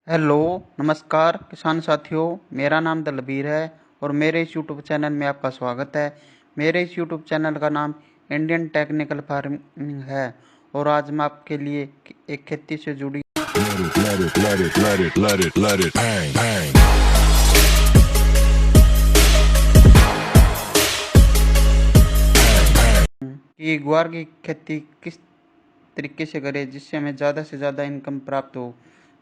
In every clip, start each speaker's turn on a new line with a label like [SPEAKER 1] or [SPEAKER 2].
[SPEAKER 1] Hello, नमस्कार किसान साथियों। मेरा नाम दलबीर है और मेरे इस यूट्यूब चैनल में आपका स्वागत है। मेरे इस यूट्यूब चैनल का नाम इंडियन टेक्निकल फार्मिंग है और आज मैं आपके लिए एक खेती से जुड़ी
[SPEAKER 2] let it bang, bang.
[SPEAKER 1] कि ग्वार की खेती किस तरीके से करें जिससे हमें ज़्यादा से ज़्यादा इनकम प्राप्त हो।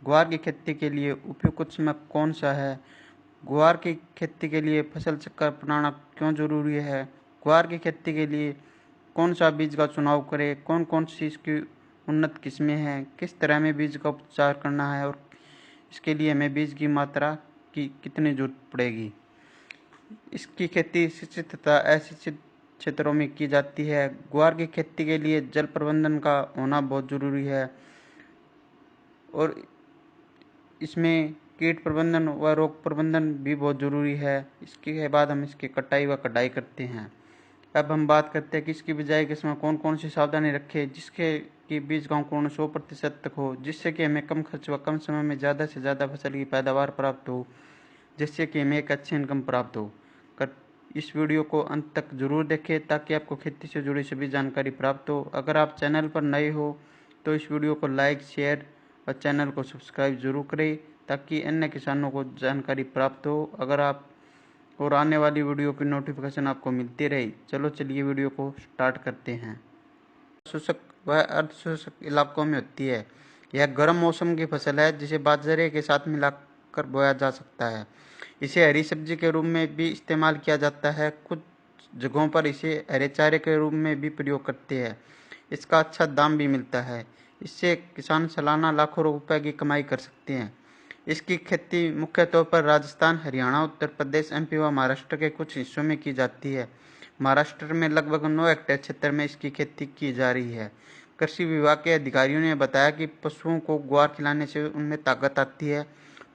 [SPEAKER 1] ग्वार की खेती के लिए उपयुक्त समय कौन सा है? ग्वार की खेती के लिए फसल चक्र अपनाना क्यों जरूरी है? ग्वार की खेती के लिए कौन सा बीज का चुनाव करें? कौन कौन सी इसकी उन्नत किस्में हैं? किस तरह में बीज का उपचार करना है और इसके लिए हमें बीज की मात्रा की कितनी जरूरत पड़ेगी? इसकी खेती सिंचित तथा असिंचित क्षेत्रों में की जाती है। ग्वार की खेती के लिए जल प्रबंधन का होना बहुत जरूरी है और इसमें कीट प्रबंधन व रोग प्रबंधन भी बहुत ज़रूरी है। इसके बाद हम इसकी कटाई व कटाई करते हैं। अब हम बात करते हैं कि इसकी बिजाई के समय कौन कौन सी सावधानी रखें जिसके कि बीज का अंकुरण 100% तक हो, जिससे कि हमें कम खर्च व कम समय में ज़्यादा से ज़्यादा फसल की पैदावार प्राप्त हो, जिससे कि हमें एक अच्छी इनकम प्राप्त हो। इस वीडियो को अंत तक जरूर देखें ताकि आपको खेती से जुड़ी सभी जानकारी प्राप्त हो। अगर आप चैनल पर नए हो तो इस वीडियो को लाइक, शेयर और चैनल को सब्सक्राइब जरूर करें ताकि अन्य किसानों को जानकारी प्राप्त हो अगर आप और आने वाली वीडियो की नोटिफिकेशन आपको मिलती रहे। चलिए वीडियो को स्टार्ट करते हैं। शुष्क व अर्धशुष्क इलाकों में होती है। यह गर्म मौसम की फसल है जिसे बाजरे के साथ मिलाकर बोया जा सकता है। इसे हरी सब्जी के रूप में भी इस्तेमाल किया जाता है। कुछ जगहों पर इसे हरे चारे के रूप में भी प्रयोग करते हैं। इसका अच्छा दाम भी मिलता है। इससे किसान सालाना लाखों रुपए की कमाई कर सकते हैं। इसकी खेती मुख्य तौर पर राजस्थान, हरियाणा, उत्तर प्रदेश, एमपी व महाराष्ट्र के कुछ हिस्सों में की जाती है। महाराष्ट्र में लगभग 9 हेक्टेयर क्षेत्र में इसकी खेती की जा रही है। कृषि विभाग के अधिकारियों ने बताया कि पशुओं को ग्वार खिलाने से उनमें ताकत आती है,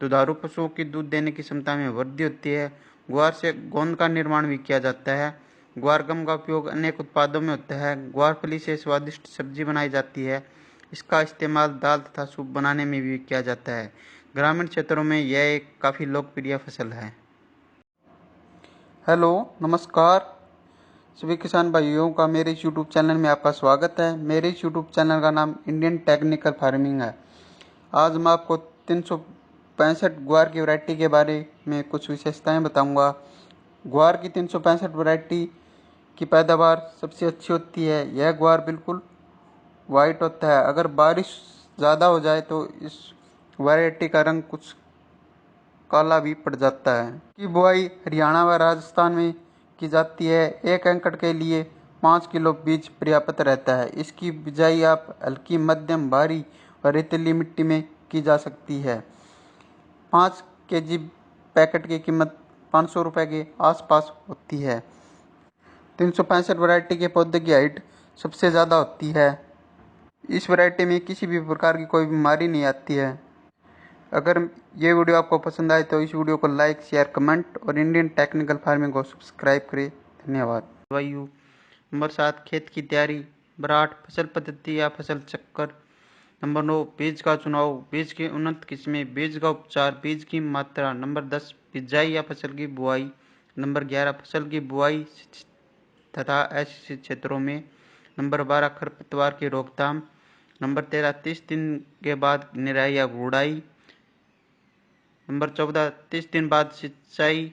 [SPEAKER 1] दुधारू पशुओं की दूध देने की क्षमता में वृद्धि होती है। ग्वार से गोंद का निर्माण भी किया जाता है। ग्वार गम का उपयोग अनेक उत्पादों में होता है। ग्वार फली से स्वादिष्ट सब्जी बनाई जाती है। इसका इस्तेमाल दाल तथा सूप बनाने में भी किया जाता है। ग्रामीण क्षेत्रों में यह एक काफ़ी लोकप्रिय फसल है। हेलो, नमस्कार सभी किसान भाइयों का मेरे इस यूट्यूब चैनल में आपका स्वागत है। मेरे इस यूट्यूब चैनल का नाम इंडियन टेक्निकल फार्मिंग है। आज मैं आपको 365 ग्वार की वैरायटी के बारे में कुछ विशेषताएं बताऊंगा। ग्वार की 365 वैरायटी की पैदावार सबसे अच्छी होती है। यह ग्वार बिल्कुल वाइट होता है। अगर बारिश ज़्यादा हो जाए तो इस वैरायटी का रंग कुछ काला भी पड़ जाता है। की बुआई हरियाणा व राजस्थान में की जाती है। 1 एकड़ के लिए 5 किलो बीज पर्याप्त रहता है। इसकी बिजाई आप हल्की, मध्यम, भारी व रेतीली मिट्टी में की जा सकती है। 5 केजी पैकेट की कीमत 500 रुपये के आसपास होती है। 365 वैरायटी के पौधे की हाइट सबसे ज़्यादा होती है। इस वैरायटी में किसी भी प्रकार की कोई बीमारी नहीं आती है। अगर ये वीडियो आपको पसंद आए तो इस वीडियो को लाइक, शेयर, कमेंट और इंडियन टेक्निकल फार्मिंग को सब्सक्राइब करें। धन्यवाद। जलवायु। नंबर 7, खेत की तैयारी। नंबर 8, फसल पद्धति या फसल चक्कर। नंबर 9, बीज का चुनाव, बीज की उन्नत किस्में, बीज का उपचार, बीज की मात्रा। नंबर 10, बिजाई या फसल की बुआई। नंबर 11, फसल की बुआई तथा असिंचित क्षेत्रों में। नंबर 12, खरपतवार की रोकथाम। नंबर 13, 30 दिन के बाद निराई या गुड़ाई। नंबर 14, 30 दिन बाद सिंचाई।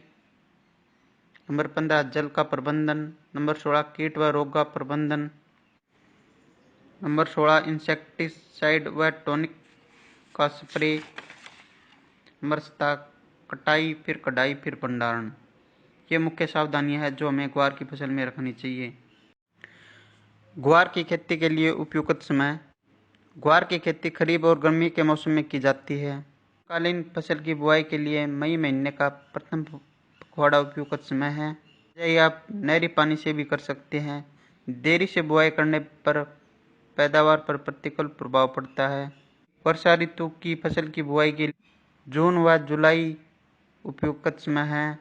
[SPEAKER 1] नंबर 15, जल का प्रबंधन। नंबर 16, कीट व रोग का प्रबंधन। नंबर 16, इंसेक्टिसाइड व टॉनिक का स्प्रे। नंबर 17, कटाई, फिर कटाई, फिर भंडारण। ये मुख्य सावधानियां हैं जो हमें ग्वार की फसल में रखनी चाहिए। ग्वार की खेती के लिए उपयुक्त समय। ग्वार की खेती खरीफ और गर्मी के मौसम में की जाती है। कालीन फसल की बुआई के लिए मई महीने का प्रथम पखवाड़ा उपयुक्त समय है। यही आप नहरी पानी से भी कर सकते हैं। देरी से बुआई करने पर पैदावार पर प्रतिकूल प्रभाव पड़ता है। वर्षा ऋतु की फसल की बुआई के लिए जून व जुलाई उपयुक्त समय है।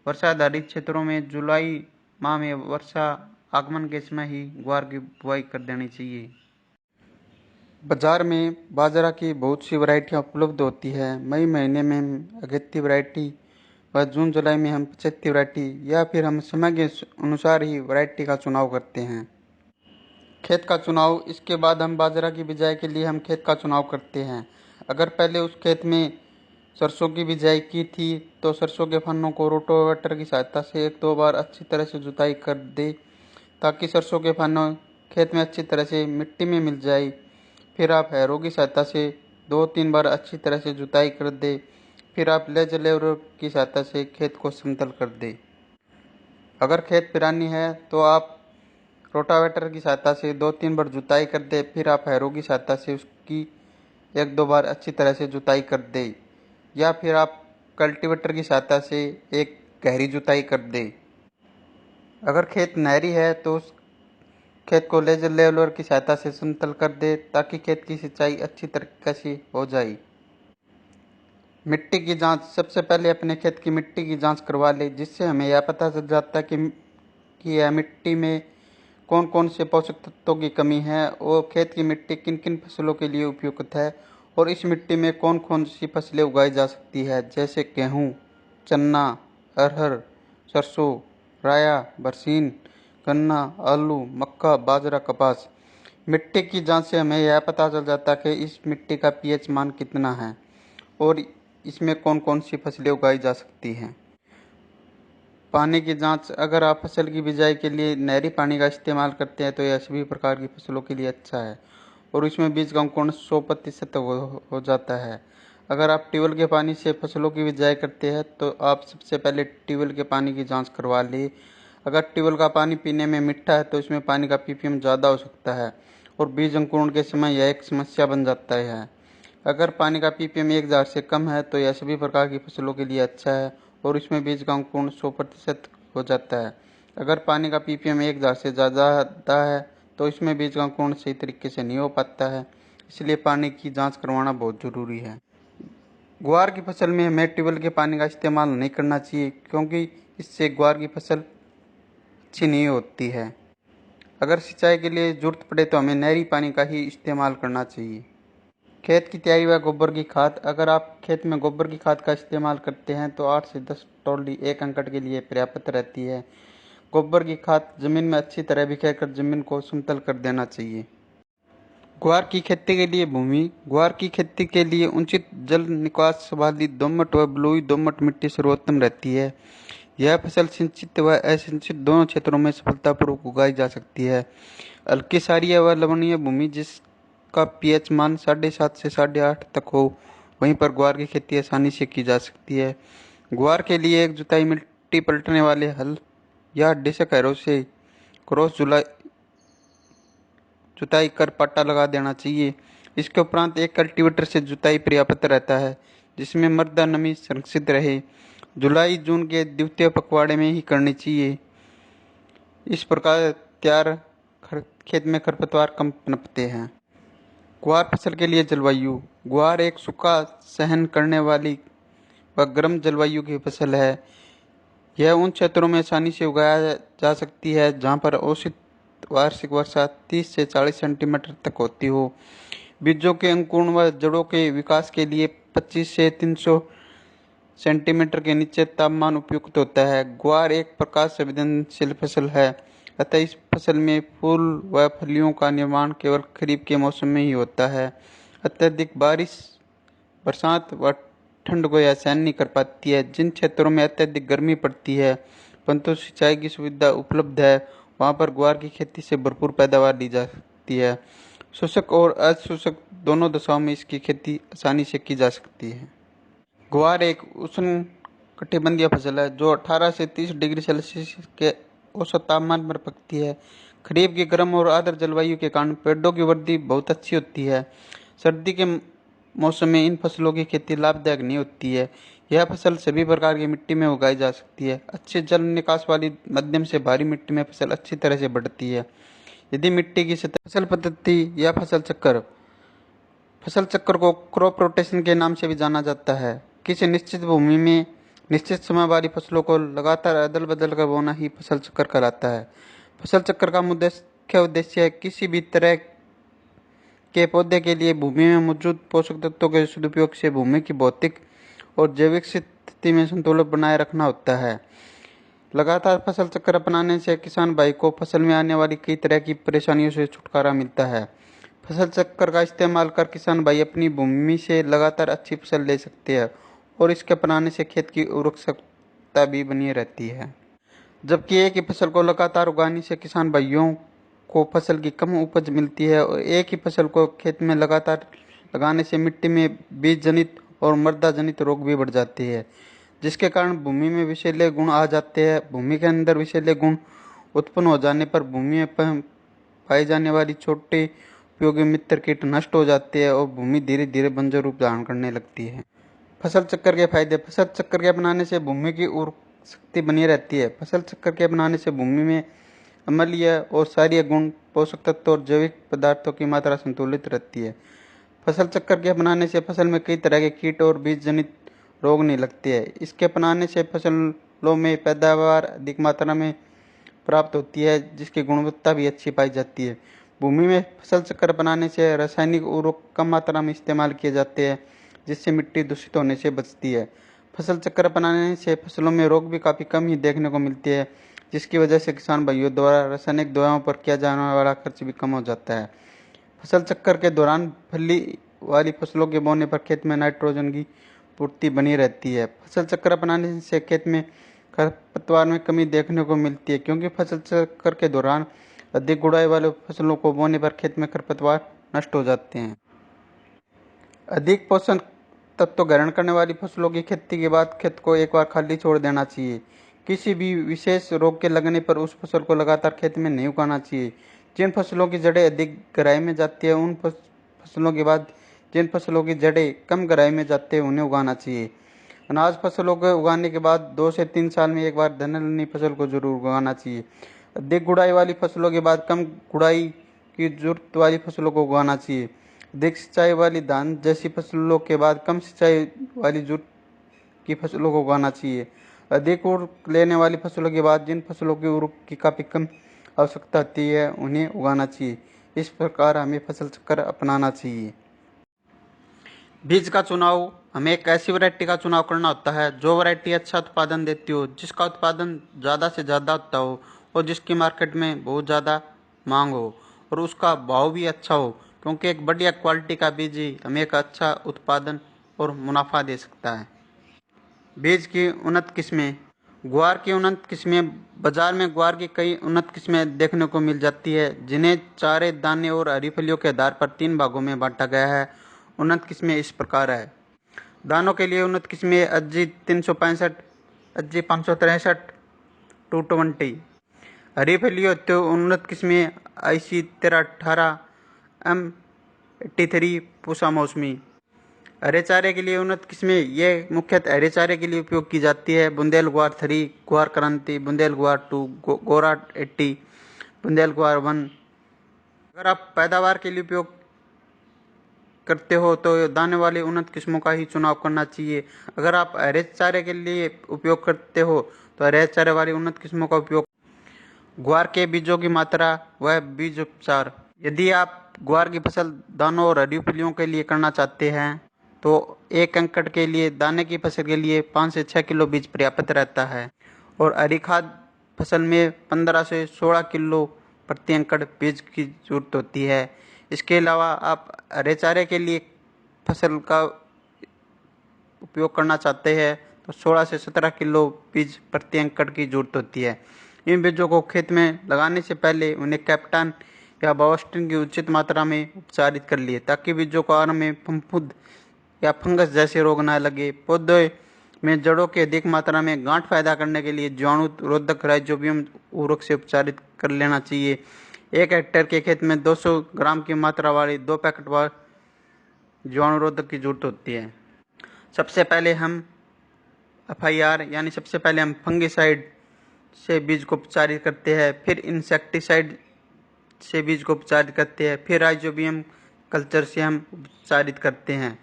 [SPEAKER 1] वर्षा आधारित क्षेत्रों में जुलाई माह में वर्षा आगमन के समय ही ग्वार की बुआई कर देनी चाहिए। बाज़ार में बाजरा की बहुत सी वैरायटियाँ उपलब्ध होती है। मई महीने में हम अगेती वैरायटी व जून जुलाई में हम पचहत्ती वैरायटी या फिर हम समय के अनुसार ही वैरायटी का चुनाव करते हैं। खेत का चुनाव, इसके बाद हम बाजरा की बिजाई के लिए हम खेत का चुनाव करते हैं। अगर पहले उस खेत में सरसों की बिजाई की थी तो सरसों के फन्नों को रोटावेटर की सहायता से 1-2 बार अच्छी तरह से जुताई कर दे ताकि सरसों के फन्नों खेत में अच्छी तरह से मिट्टी में मिल जाए। फिर आप हैरों की सहायता से 2-3 बार अच्छी तरह से जुताई कर दे। फिर आप लेजर लेवलर की सहायता से खेत को समतल कर दे। अगर खेत पिरानी है तो आप रोटावेटर की सहायता से 2-3 बार जुताई कर दे। फिर आप हैरों की सहायता से उसकी 1-2 बार अच्छी तरह से जुताई कर दे या फिर आप कल्टीवेटर की सहायता से एक गहरी जुताई कर दे। अगर खेत नहरी है तो उस खेत को लेजर लेवलर की सहायता से समतल कर दे ताकि खेत की सिंचाई अच्छी तरीके से हो जाए। मिट्टी की जांच, सबसे पहले अपने खेत की मिट्टी की जांच करवा ले, जिससे हमें यह पता चल जाता है कि यह मिट्टी में कौन कौन से पोषक तत्वों की कमी है और खेत की मिट्टी किन किन फसलों के लिए उपयुक्त है और इस मिट्टी में कौन कौन सी फसलें उगाई जा सकती है, जैसे गेहूँ, चना, अरहर, सरसों, राया, बरसीन, गन्ना, आलू, मक्का, बाजरा, कपास। मिट्टी की जांच से हमें यह पता चल जाता है कि इस मिट्टी का पीएच मान कितना है और इसमें कौन कौन सी फसलें उगाई जा सकती हैं। पानी की जांच, अगर आप फसल की बिजाई के लिए नहरी पानी का इस्तेमाल करते हैं तो यह सभी प्रकार की फसलों के लिए अच्छा है और इसमें बीज का अंकुरण 100% हो जाता है। अगर आप ट्यूबवेल के पानी से फसलों की बिजाई करते हैं तो आप सबसे पहले ट्यूबवेल के पानी की जांच करवा लें। अगर ट्यूबवेल का पानी पीने में मीठा है तो इसमें पानी का पीपीएम ज़्यादा हो सकता है और बीज अंकुरण के समय यह एक समस्या बन जाता है। अगर पानी का पीपीएम 1000 से कम है तो यह सभी प्रकार की फसलों के लिए अच्छा है और इसमें बीज का अंकुरण 100% हो जाता है। अगर पानी का पीपीएम 1000 से ज़्यादा है तो इसमें बीज का अंकुरण सही तरीके से नहीं हो पाता है, इसलिए पानी की जांच करवाना बहुत ज़रूरी है। ग्वार की फसल में हमें ट्यूबवेल के पानी का इस्तेमाल नहीं करना चाहिए क्योंकि इससे ग्वार की फसल अच्छी नहीं होती है। अगर सिंचाई के लिए जरूरत पड़े तो हमें नहरी पानी का ही इस्तेमाल करना चाहिए। खेत की तैयारी व गोबर की खाद, अगर आप खेत में गोबर की खाद का इस्तेमाल करते हैं तो 8 से 10 टोली 1 एकड़ के लिए पर्याप्त रहती है। गोबर की खाद जमीन में अच्छी तरह बिखेरकर जमीन को समतल कर देना चाहिए। ग्वार की खेती के लिए भूमि, ग्वार की खेती के लिए उचित जल निकास वाली दोमट व बलुई दोमट मिट्टी सर्वोत्तम रहती है। यह फसल सिंचित व असिंचित दोनों क्षेत्रों में सफलतापूर्वक उगाई जा सकती है। हल्की सारीय व लवणीय भूमि जिसका पीएच मान 7.5 से 8.5 तक हो, वहीं पर ग्वार की खेती आसानी से की जा सकती है। ग्वार के लिए एक जुताई मिट्टी पलटने वाले हल या डिसक हैरो से क्रॉस जुताई कर पट्टा लगा देना चाहिए। इसके उपरांत एक कल्टीवेटर से जुताई पर्याप्त रहता है जिसमें मृदा नमी संरक्षित रहे। जुलाई जून के द्वितीय पखवाड़े में ही करनी चाहिए। इस प्रकार तैयार खेत में खरपतवार कम पनपते हैं। ग्वार फसल के लिए जलवायु, ग्वार एक सूखा सहन करने वाली व गर्म जलवायु की फसल है। यह उन क्षेत्रों में आसानी से उगाया जा सकती है जहाँ पर औसत वार्षिक वर्षा 30 से 40 सेंटीमीटर तक होती हो। बीजों के अंकुरण व जड़ों के विकास के लिए 25 से 300 सेंटीमीटर के नीचे तापमान उपयुक्त होता है। ग्वार एक प्रकाश संवेदनशील फसल है, अतः इस फसल में फूल व फलियों का निर्माण केवल खरीफ के मौसम में ही होता है। अत्यधिक बारिश, बरसात व ठंड को यह सहन नहीं कर पाती है। जिन क्षेत्रों में अत्यधिक गर्मी पड़ती है परंतु सिंचाई की सुविधा उपलब्ध है, वहाँ पर ग्वार की खेती से भरपूर पैदावार ली जा सकती है। शुष्क और अशुष्क दोनों दशाओं में इसकी खेती आसानी से की जा सकती है। ग्वार एक उष्ण कटिबंधीय फसल है जो 18 से 30 डिग्री सेल्सियस के औसत तापमान पर पकती है। खरीफ की गर्म और आर्द्र जलवायु के कारण पेड़ों की वृद्धि बहुत अच्छी होती है। सर्दी के मौसम में इन फसलों की खेती लाभदायक नहीं होती है। यह फसल सभी प्रकार की मिट्टी में उगाई जा सकती है। अच्छे जल निकास वाली मध्यम से भारी मिट्टी में फसल अच्छी तरह से बढ़ती है। यदि मिट्टी की सतह फसल पद्धति या फसल चक्र को क्रॉप रोटेशन के नाम से भी जाना जाता है। किसी निश्चित भूमि में निश्चित समय वाली फसलों को लगातार अदल बदल कर बोना ही फसल चक्र कहलाता है। फसल चक्र का मुख्य उद्देश्य है किसी भी तरह के पौधे के लिए भूमि में मौजूद पोषक तत्वों के सदुपयोग से भूमि की भौतिक और जैविक स्थिति में संतुलन बनाए रखना होता है। लगातार फसल चक्र अपनाने से किसान भाई को फसल में आने वाली कई तरह की परेशानियों से छुटकारा मिलता है। फसल चक्र का इस्तेमाल कर किसान भाई अपनी भूमि से लगातार अच्छी फसल ले सकते हैं और इसके अपनाने से खेत की उर्वरकता भी बनी रहती है। जबकि एक ही फसल को लगातार उगाने से किसान भाइयों को फसल की कम उपज मिलती है और एक ही फसल को खेत में लगातार लगाने से मिट्टी में बीज जनित और मृदा जनित रोग भी बढ़ जाते हैं, जिसके कारण भूमि में विषैले गुण आ जाते हैं। भूमि के अंदर विषैले गुण उत्पन्न हो जाने पर भूमि में पाई जाने वाली छोटे उपयोगी मित्र कीट नष्ट हो जाते हैं और भूमि धीरे धीरे बंजर रूप धारण करने लगती है। फसल चक्र के फायदे। फसल चक्र के अपनाने से भूमि की उर्वरक शक्ति बनी रहती है। फसल चक्र के अपनाने से भूमि में अम्लीय और क्षारीय गुण, पोषक तत्व और जैविक पदार्थों की मात्रा संतुलित रहती है। फसल चक्र के अपनाने से फसल में कई तरह के कीट और बीज जनित रोग नहीं लगते हैं। इसके अपनाने से फसलों में पैदावार अधिक मात्रा में प्राप्त होती है, जिसकी गुणवत्ता भी अच्छी पाई जाती है। भूमि में फसल चक्र अपनाने से रासायनिक उर्वरक कम मात्रा में इस्तेमाल किए जाते हैं, जिससे मिट्टी दूषित होने से बचती है। फसल चक्र अपनाने से फसलों में रोग भी काफ़ी कम ही देखने को मिलती है, जिसकी वजह से किसान भाइयों द्वारा रासायनिक दवाओं पर किया जाने वाला खर्च भी कम हो जाता है। फसल चक्र के दौरान फली वाली फसलों के बोने पर खेत में नाइट्रोजन की पूर्ति बनी रहती है। फसल चक्र अपनाने से खेत में खरपतवार में कमी देखने को मिलती है, क्योंकि फसल चक्र के दौरान अधिक गुड़ाई वाले फसलों को बोने पर खेत में खरपतवार नष्ट हो जाते हैं। अधिक पोषण तत्व ग्रहण करने वाली फसलों की खेती के बाद खेत को एक बार खाली छोड़ देना चाहिए। किसी भी विशेष रोग के लगने पर उस फसल को लगातार खेत में नहीं उगाना चाहिए। जिन फसलों की जड़ें अधिक गहराई में जाती है, उन फसलों के बाद जिन फसलों की जड़ें कम गहराई में जाती है, उन्हें उगाना चाहिए। अनाज फसलों को उगाने के बाद 2 से 3 साल में एक बार धनलनी फसल को जरूर उगाना चाहिए। अधिक गुड़ाई वाली फसलों के बाद कम गुड़ाई की जरूरत वाली फसलों को उगाना चाहिए। अधिक सिंचाई वाली धान जैसी फसलों के बाद कम सिंचाई वाली जरूरत की फसलों को उगाना चाहिए। अधिक उर्वरक लेने वाली फसलों के बाद जिन फसलों की उर्वरक की काफ़ी कम आवश्यकता होती है, उन्हें उगाना चाहिए। इस प्रकार हमें फसल चक्र अपनाना चाहिए। बीज का चुनाव। हमें एक ऐसी वैरायटी का चुनाव करना होता है जो वैरायटी अच्छा उत्पादन देती हो, जिसका उत्पादन ज़्यादा से ज़्यादा होता हो और जिसकी मार्केट में बहुत ज़्यादा मांग हो और उसका भाव भी अच्छा हो, क्योंकि एक बढ़िया क्वालिटी का बीज ही हमें एक अच्छा उत्पादन और मुनाफा दे सकता है। बीज की उन्नत किस्में। ग्वार की उन्नत किस्में। बाजार में ग्वार की कई उन्नत किस्में देखने को मिल जाती है, जिन्हें चारे, दाने और हरी फलियों के आधार पर 3 भागों में बांटा गया है। उन्नत किस्में इस प्रकार है। दानों के लिए उन्नत किस्में अज्जी 365, अज्जी 563, 220। हरी फलियों हेतु उन्नत किस्में IC 1318, M83, पूसा मौसमी। हरे चारे के लिए उन्नत किस्में ये मुख्यतः हरे चारे के लिए उपयोग की जाती है। बुंदेल ग्वार 3, ग्वार क्रांति, बुंदेल ग्वार 2, गोरा 80, बुंदेल ग्वार 1। अगर आप पैदावार के लिए उपयोग करते हो तो दाने वाली उन्नत किस्मों का ही चुनाव करना चाहिए। अगर आप हरे चारे के लिए उपयोग करते हो तो हरे चारे वाली उन्नत किस्मों का उपयोग। ग्वार के बीजों की मात्रा व बीज उपचार। यदि आप ग्वार की फसल दानों और हरी फलियों के लिए करना चाहते हैं तो 1 एकड़ के लिए दाने की फसल के लिए 5 से 6 किलो बीज पर्याप्त रहता है और हरी खाद फसल में 15 से 16 किलो प्रति एकड़ बीज की जरूरत होती है। इसके अलावा आप हरे चारे के लिए फसल का उपयोग करना चाहते हैं तो 16 से 17 किलो बीज प्रति एकड़ की जरूरत होती है। इन बीजों को खेत में लगाने से पहले उन्हें कैप्टन या बायोस्टिन की उचित मात्रा में उपचारित कर लिए, ताकि बीजों को आरंभ में फफूंद या फंगस जैसे रोग न लगे। पौधे में जड़ों की अधिक मात्रा में गांठ पैदा करने के लिए जीवाणु रोधक राइजोबियम उर्वरक से उपचारित कर लेना चाहिए। 1 हेक्टेयर के खेत में 200 ग्राम की मात्रा वाली 2 पैकेट वार जीवाणु रोधक की जरूरत होती है। सबसे पहले हम FIR यानी सबसे पहले हम फंगिसाइड से बीज को उपचारित करते हैं, फिर इंसेक्टिसाइड से बीज को उपचारित करते हैं, फिर राइजोबियम कल्चर से हम उपचारित करते हैं।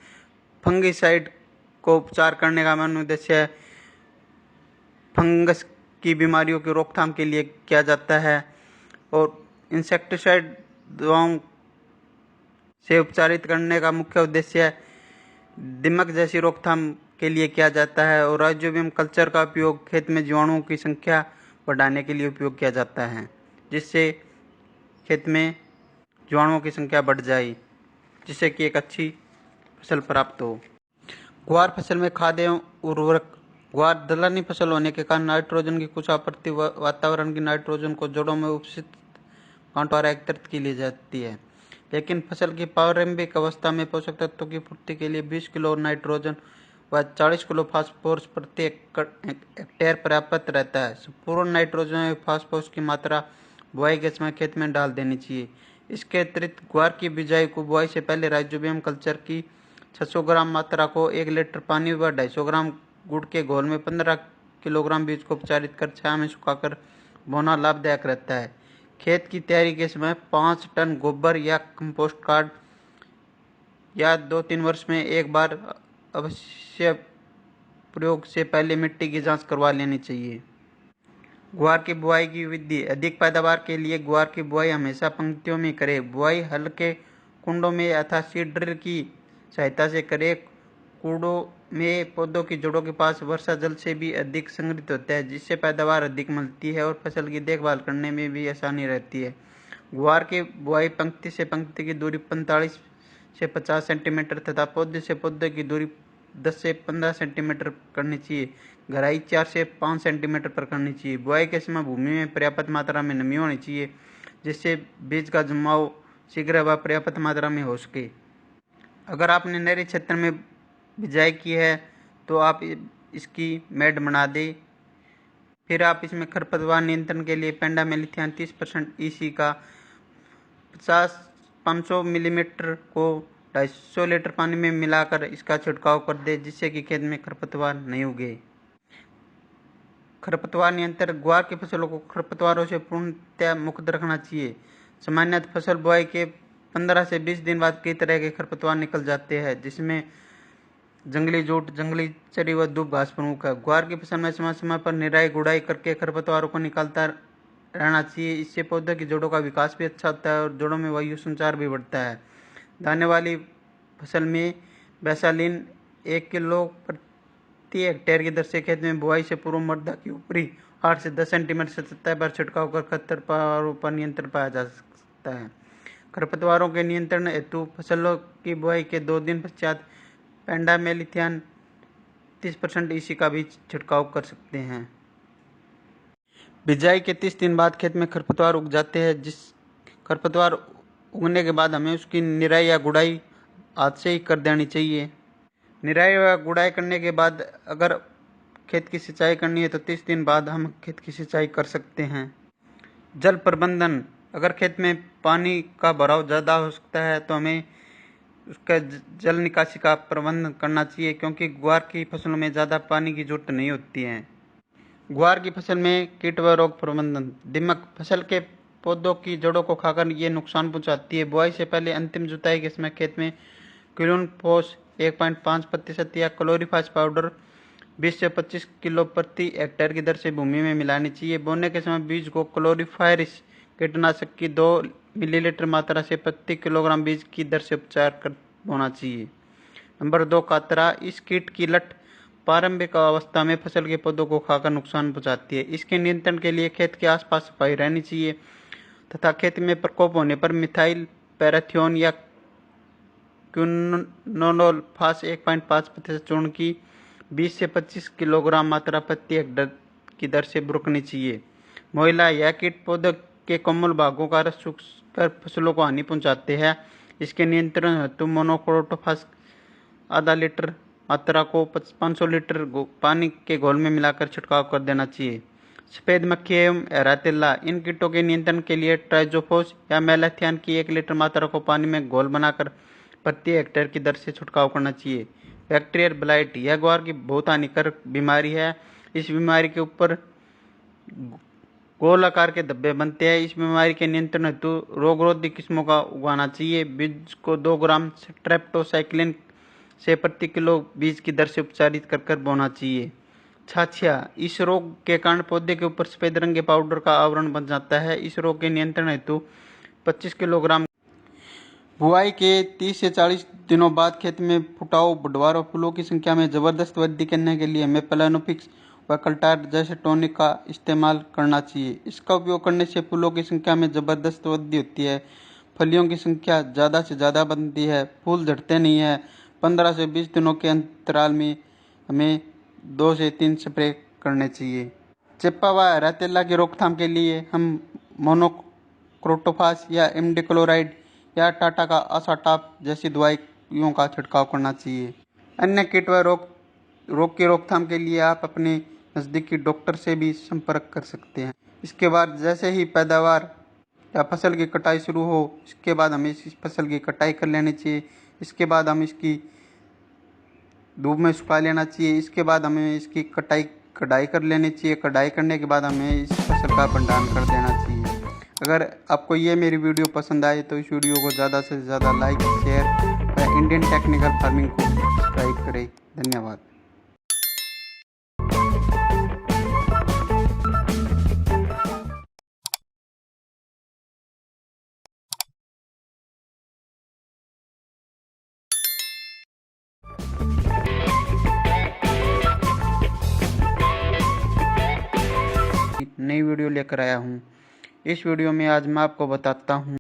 [SPEAKER 1] फंगिसाइड को उपचार करने का मुख्य उद्देश्य फंगस की बीमारियों की रोकथाम के लिए किया जाता है और इंसेक्टिसाइड दवाओं से उपचारित करने का मुख्य उद्देश्य दीमक जैसी रोकथाम के लिए किया जाता है और राइजोबियम कल्चर का उपयोग खेत में जीवाणुओं की संख्या बढ़ाने के लिए उपयोग किया जाता है, जिससे खेत में जीवाणुओं की संख्या बढ़ जाए, जिससे कि एक अच्छी फसल प्राप्त हो। ग्वार फसल में खाद एवं उर्वरक। ग्वार दलहनी फसल होने के कारण नाइट्रोजन की कुछ आपूर्ति वातावरण की नाइट्रोजन को जड़ों में उपस्थित कांटों द्वारा एकत्रित की ली जाती है, लेकिन फसल की प्रारंभिक अवस्था में पोषक तत्वों की पूर्ति के लिए 20 किलो नाइट्रोजन व 40 किलो फास्फोरस प्रति हेक्टेयर पर्याप्त रहता है। संपूर्ण नाइट्रोजन व फास्फोरस की मात्रा बुआई के समय खेत में डाल देनी चाहिए। इसके अतिरिक्त ग्वार की बिजाई को बुआई से पहले राइजोबियम कल्चर की 600 ग्राम मात्रा को 1 लीटर पानी व 250 ग्राम गुड़ के घोल में 15 किलोग्राम बीज को उपचारित कर छाया में सुखाकर बोना लाभदायक रहता है। खेत की तैयारी के समय 5 टन गोबर या कंपोस्ट खाद या 2-3 वर्ष में एक बार अवश्य प्रयोग से पहले मिट्टी की जांच करवा लेनी चाहिए। ग्वार की बुआई की विधि। अधिक पैदावार के लिए ग्वार की बुआई हमेशा पंक्तियों में करें। बुआई हल्के कुंडों में अथवा सीड ड्रिल की सहायता से करें। कुंडों में पौधों की जड़ों के पास वर्षा जल से भी अधिक संग्रहित होता है, जिससे पैदावार अधिक मिलती है और फसल की देखभाल करने में भी आसानी रहती है। ग्वार की बुआई पंक्ति से पंक्ति की दूरी 45 से 50 सेंटीमीटर तथा पौधे से पौधे की दूरी 10 से 15 सेंटीमीटर करनी चाहिए। गहराई 4 से 5 सेंटीमीटर पर करनी चाहिए। बुआई के समय भूमि में पर्याप्त मात्रा में नमी होनी चाहिए, जिससे बीज का जमाव शीघ्र व पर्याप्त मात्रा में हो सके। अगर आपने नहरी क्षेत्र में बिजाई की है तो आप इसकी मेड बना दें। फिर आप इसमें खरपतवार नियंत्रण के लिए पेंडामेलिथियान 30% EC का 500 मिलीमीटर को 250 लीटर पानी में मिलाकर इसका छिड़काव कर दे, जिससे कि खेत में खरपतवार नहीं उगे। खरपतवार नियंत्रण। ग्वार की फसलों को खरपतवारों से पूर्णतः मुक्त रखना चाहिए। सामान्यतः फसल बुआई के 15 से 20 दिन बाद कई तरह के खरपतवार निकल जाते हैं, जिसमें जंगली जूट, जंगली चरी व दूब घास प्रमुख है। ग्वार की फसल में समय समय पर निराई गुड़ाई करके खरपतवारों को निकालता रहना चाहिए। इससे पौधे की जड़ों का विकास भी अच्छा होता है और जड़ों में वायु संचार भी बढ़ता है। दाने वाली फसल में बैसालीन 1 किलो प्रति हेक्टेयर की दर से खेत में बुआई से पूर्व मृदा की ऊपरी 8 से 10 सेंटीमीटर सतह पर छिड़काव कर खरपतवारों पर नियंत्रण पाया जा सकता है। खरपतवारों के नियंत्रण हेतु फसलों की बुआई के 2 दिन पश्चात पेंडामेलिथियान 30% EC का भी छिड़काव कर सकते हैं। बिजाई के 30 दिन बाद खेत में खरपतवार उग जाते हैं। जिस खरपतवार उगने के बाद हमें उसकी निराई या गुड़ाई हाथ से ही कर देनी चाहिए। निराई व गुड़ाई करने के बाद अगर खेत की सिंचाई करनी है तो 30 दिन बाद हम खेत की सिंचाई कर सकते हैं। जल प्रबंधन। अगर खेत में पानी का भराव ज़्यादा हो सकता है तो हमें उसका जल निकासी का प्रबंध करना चाहिए, क्योंकि ग्वार की फसलों में ज़्यादा पानी की जरूरत नहीं होती है। ग्वार की फसल में कीट व रोग प्रबंधन। दीमक फसल के पौधों की जड़ों को खाकर ये नुकसान पहुंचाती है। बुआई से पहले अंतिम जुताई के समय खेत में क्लोरोफोस 1.5% या क्लोरीफास पाउडर 20 से 25 किलो प्रति हेक्टेयर की दर से भूमि में मिलानी चाहिए। बोने के समय बीज को क्लोरीफायरिस कीटनाशक की 2 मिलीलीटर मात्रा से प्रति किलोग्राम बीज की दर से उपचार कर बोना चाहिए। नंबर 2, कातरा। इस कीट की लट प्रारंभिक अवस्था में फसल के पौधों को खाकर नुकसान पहुंचाती है। इसके नियंत्रण के लिए खेत के आसपास सफाई रहनी चाहिए तथा खेत में प्रकोप होने पर मिथाइल पैराथियोन या क्विनोलोल फास 1.5% चूर्ण की 20 से 25 किलोग्राम मात्रा प्रति हेक्टेयर की दर से बुरकनी चाहिए। मोइला। यह कीट पौधे के कोमल भागों का रस चूसकर फसलों को हानि पहुंचाते हैं। इसके नियंत्रण हेतु मोनोक्रोटोफास आधा लीटर मात्रा को 500 लीटर पानी के घोल में मिलाकर छिड़काव कर देना चाहिए। सफेद मक्खी एवं हरा तिल्ला। इन कीटों के नियंत्रण के लिए ट्राइजोफोस या मेलाथियान की 1 लीटर मात्रा को पानी में घोल बनाकर प्रति हेक्टेयर की दर से छिड़काव करना चाहिए। Bacterial blight. यह ग्वार की बहुत हानिकारक बीमारी है। इस बीमारी के ऊपर गोल आकार के धब्बे बनते हैं। इस बीमारी के नियंत्रण हेतु रोगरोधी किस्मों का उगाना चाहिए। बीज को 2 ग्राम स्ट्रेप्टोसाइक्लिन से प्रति किलो बीज की दर से उपचारित कर बोना चाहिए। छाछिया। इस रोग के कारण पौधे के ऊपर सफेद रंग के पाउडर का आवरण बन जाता है। इस रोग के नियंत्रण हेतु 25 किलोग्राम बुआई के 30 से 40 दिनों बाद खेत में फुटाव, बुढ़वार और फूलों की संख्या में जबरदस्त वृद्धि करने के लिए हमें प्लानोफिक्स व कल्टार जैसे टॉनिक का इस्तेमाल करना चाहिए। इसका उपयोग करने से फूलों की संख्या में जबरदस्त वृद्धि होती है, फलियों की संख्या ज़्यादा से ज़्यादा बनती है, फूल झड़ते नहीं है। 15 से 20 दिनों के अंतराल में हमें 2 से 3 स्प्रे करने चाहिए। चिप्पा व हरा तेला की रोकथाम के लिए हम मोनोक्रोटोफास या इमिडाक्लोप्रिड या टाटा का असाटाप जैसी दवाइयों का छिड़काव करना चाहिए। अन्य कीट व रोग की रोकथाम के लिए आप अपने नज़दीकी डॉक्टर से भी संपर्क कर सकते हैं। इसके बाद जैसे ही पैदावार या फसल की कटाई शुरू हो, इसके बाद हमें इस फसल की कटाई कर लेनी चाहिए। इसके बाद हम इसकी धूप में सुखा लेना चाहिए। इसके बाद हमें इसकी कटाई कर लेनी चाहिए। कटाई करने के बाद हमें इस फसल का भंडारण कर देना चाहिए। अगर आपको ये मेरी वीडियो पसंद आए तो इस वीडियो को ज़्यादा से ज़्यादा लाइक, शेयर व इंडियन टेक्निकल फार्मिंग को सब्सक्राइब करें। धन्यवाद। नई वीडियो लेकर आया हूँ। इस वीडियो में आज मैं आपको बताता हूँ